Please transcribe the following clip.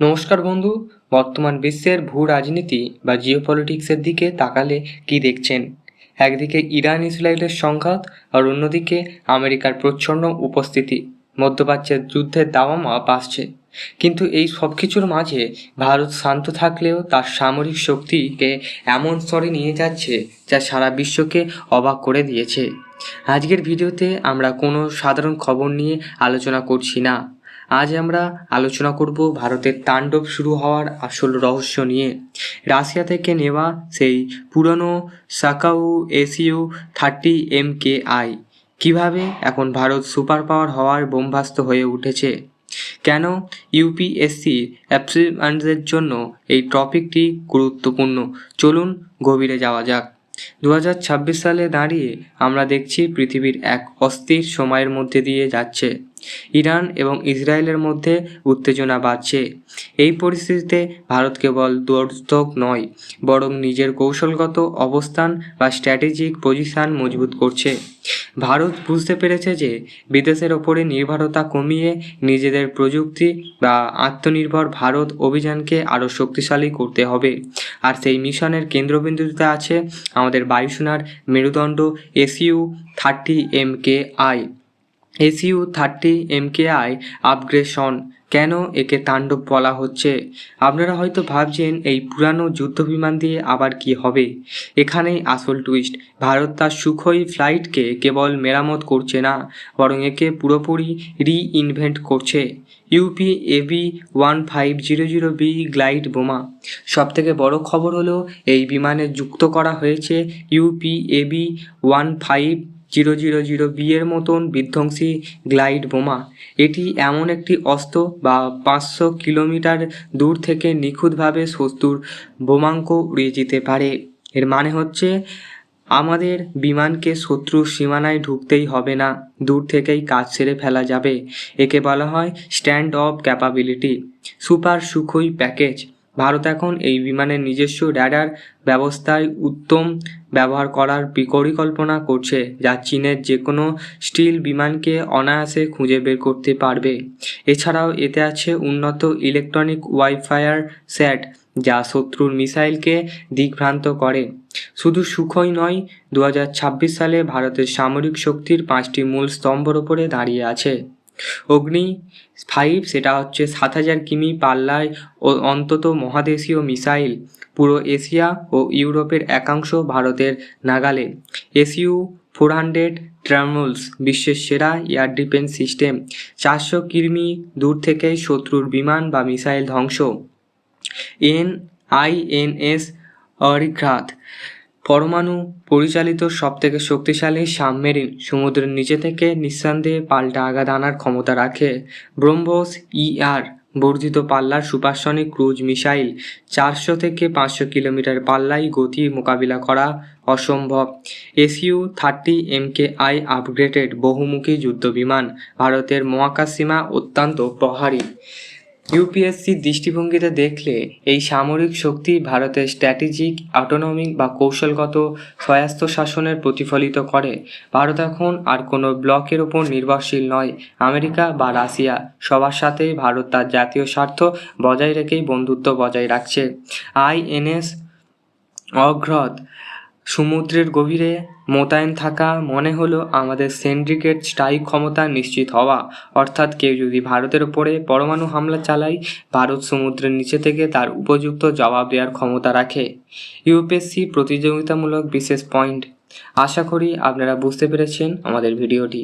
নমস্কার বন্ধু। বর্তমান বিশ্বের ভূ রাজনীতি বা জিওপলিটিক্সের দিকে তাকালে কি দেখছেন? একদিকে ইরান ইসরায়েলের সংঘাত আর অন্যদিকে আমেরিকার প্রচ্ছন্ন উপস্থিতি। মধ্যপ্রাচ্যের যুদ্ধের দামামা বাড়ছে, কিন্তু এই সব কিছুর মাঝে ভারত শান্ত থাকলেও তার সামরিক শক্তিকে এমন স্তরে নিয়ে যাচ্ছে যা সারা বিশ্বকে অবাক করে দিয়েছে। আজকের ভিডিওতে আমরা কোনো সাধারণ খবর নিয়ে আলোচনা করছি না। আজ আমরা আলোচনা করব ভারতের তাণ্ডব শুরু হওয়ার আসল রহস্য নিয়ে। রাশিয়া থেকে নেওয়া সেই পুরনো সাকাউ SU-30 MKI কীভাবে এখন ভারত সুপার পাওয়ার হওয়ার বোমবাস্ত হয়ে উঠেছে, কেন ইউপিএসসি অ্যাসপিরেন্টদের জন্য এই টপিকটি গুরুত্বপূর্ণ। চলুন গভীরে যাওয়া যাক। 2026 সালে দাঁড়িয়ে আমরা দেখছি পৃথিবীর এক অস্থির সময়ের মধ্যে দিয়ে যাচ্ছে। ইরান এবং ইসরায়েলের মধ্যে উত্তেজনা বাড়ছে। এই পরিস্থিতিতে ভারত কেবল দর্শক নয়, বরং নিজের কৌশলগত অবস্থান বা স্ট্র্যাটেজিক পজিশন মজবুত করছে। ভারত বুঝতে পেরেছে যে বিদেশের ওপরে নির্ভরতা কমিয়ে নিজেদের প্রযুক্তি বা আত্মনির্ভর ভারত অভিযানকে আরও শক্তিশালী করতে হবে। আর সেই মিশনের কেন্দ্রবিন্দুতে আছে আমাদের বায়ুসেনার মেরুদণ্ড SU-30 MKI। SU-30 MKI আপগ্রেশন। কেন একে তাণ্ডব বলা হচ্ছে? আপনারা হয়তো ভাবছেন এই পুরানো যুদ্ধবিমান দিয়ে আবার কি হবে। এখানেই আসল টুইস্ট। ভারত তার সুখোই ফ্লাইটকে কেবল মেরামত করছে না, বরং একে পুরোপুরি রিইনভেন্ট করছে। UPAV-1500B গ্লাইড বোমা। সবথেকে বড় খবর হলো এই বিমানে যুক্ত করা হয়েছে UPAV-1500B এর মতন বিধ্বংসী গ্লাইড বোমা। এটি এমন একটি অস্ত্র বা 500 কিলোমিটার দূর থেকে নিখুঁতভাবে শত্রুর বোমাঙ্ক উড়িয়ে যেতে পারে। এর মানে হচ্ছে আমাদের বিমানকে শত্রুর সীমানায় ঢুকতেই হবে না, দূর থেকেই কাজ সেরে ফেলা যাবে। একে বলা হয় stand of capability. Super Sukhoi package. Bharat এখন এই বিমানের নিজস্ব র্যাডার ব্যবস্থায় উত্তম ব্যবহার করার পরিকল্পনা করছে, যা চীনের যে কোনো স্টিল বিমানকে অনায়াসে খুঁজে বের করতে পারবে। এছাড়াও এতে আছে উন্নত ইলেকট্রনিক ওয়ারফেয়ার সেট, যা শত্রুর মিসাইলকে দিকভ্রান্ত করে। শুধু সুখোই নয়, 2026 সালে ভারতের সামরিক শক্তির 5টি মূল স্তম্ভের ওপরে দাঁড়িয়ে আছে। অগ্নি 5, সেটা হচ্ছে 7000 কিমি পাল্লায় ও অন্তত মহাদেশীয় মিসাইল। পুরো এশিয়া ও ইউরোপের একাংশ ভারতের নাগালে। SU-400 ট্রামলস, বিশ্বের সেরা এয়ার ডিফেন্স সিস্টেম। 400 কিমি দূর থেকেই শত্রুর বিমান বা মিসাইল ধ্বংস। INS অরিঘাত, পরমাণু পরিচালিত সবথেকে শক্তিশালী সাবমেরিন, সমুদ্রের নিচে থেকে নিঃসন্দেহে পাল্টা আঘাত আনার ক্ষমতা রাখে। ব্রহ্মোস বর্ধিত পাল্লার সুপারসনিক ক্রুজ মিসাইল, 400 থেকে 500 কিলোমিটার পাল্লায় গতি মোকাবিলা করা অসম্ভব। SU-30 MKI আপগ্রেডেড বহুমুখী যুদ্ধবিমান, ভারতের মহাকাশ সীমা অত্যন্ত প্রহারী। ইউপিএসসির দৃষ্টিভঙ্গিতে দেখলে এই সামরিক শক্তি ভারতের স্ট্র্যাটেজিক অটোনমি বা কৌশলগত স্বায়ত্তশাসনের প্রতিফলিত করে। ভারত এখন আর কোনো ব্লকের ওপর নির্ভরশীল নয়। আমেরিকা বা রাশিয়া সবার সাথেই ভারত তার জাতীয় স্বার্থ বজায় রেখেই বন্ধুত্ব বজায় রাখছে। INS অগ্রত সমুদ্রের গভীরে মোতায়েন থাকা মনে হলো আমাদের সিন্ডিকেট স্ট্রাইক ক্ষমতা নিশ্চিত হওয়া। অর্থাৎ কেউ যদি ভারতের ওপরে পরমাণু হামলা চালায়, ভারত সমুদ্রের নিচে থেকে তার উপযুক্ত জবাব দেওয়ার ক্ষমতা রাখে। ইউপিএসসি প্রতিযোগিতামূলক বিশেষ পয়েন্ট। আশা করি আপনারা বুঝতে পেরেছেন আমাদের ভিডিওটি।